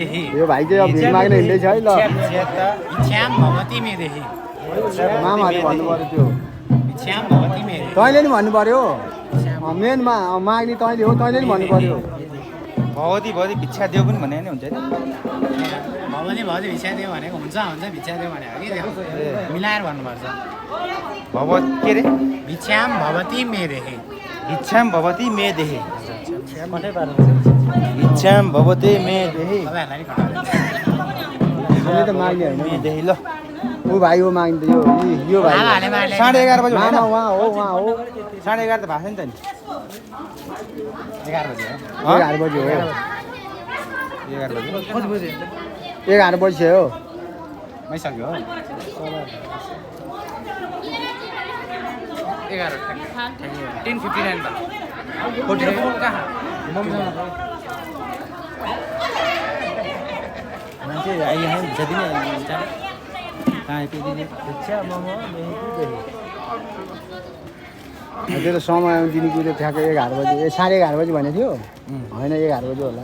यो भाइ चाहिँ अब भिड माग्न हिँड्दैछ है ल इच्छाम भवती मेदेखि मामाहरूले भन्नु पर्यो त्यो इच्छाम भवती मेरे तैँले नि भन्नु पर्यो मेनमा माग्ने तैँले हो तैँले नि भन्नु पर्यो भगवती भगवती भिक्षा देऊ पनि भने नि हुन्छ नि भवती भवती भिक्षा दियो भनेको हुन्छ भिक्षा दियो भनेको कि त्यो मिलाएर भन्नुपर्छ भगवत के अरे भिक्षाम भवती मेदेखि इच्छाम भवती मे देहे इच्छाम भवते मे देहे तपाईँहरूलाई नि खटाउँछ उसले त माग्ने मे होइन देहे ल ऊ भाइ हो माग्ने त यो भाइ हो। आमाहरूले माग्ने 11:30 बजे मामा उहाँ हो 11:30 त भएको नि त नि 11 बजे हो 11 बजी हो 11 बजे 11 बजी हो भइसक्यो हो 10:59 होटल कहाँ मान्छे यहाँ जति नै कहाँ आइपुग्दिने त्यो त समय दिने कुरो ठ्याक्कै 11 बजी 11:30 बजी भनेको थियो होइन 11 बजी होला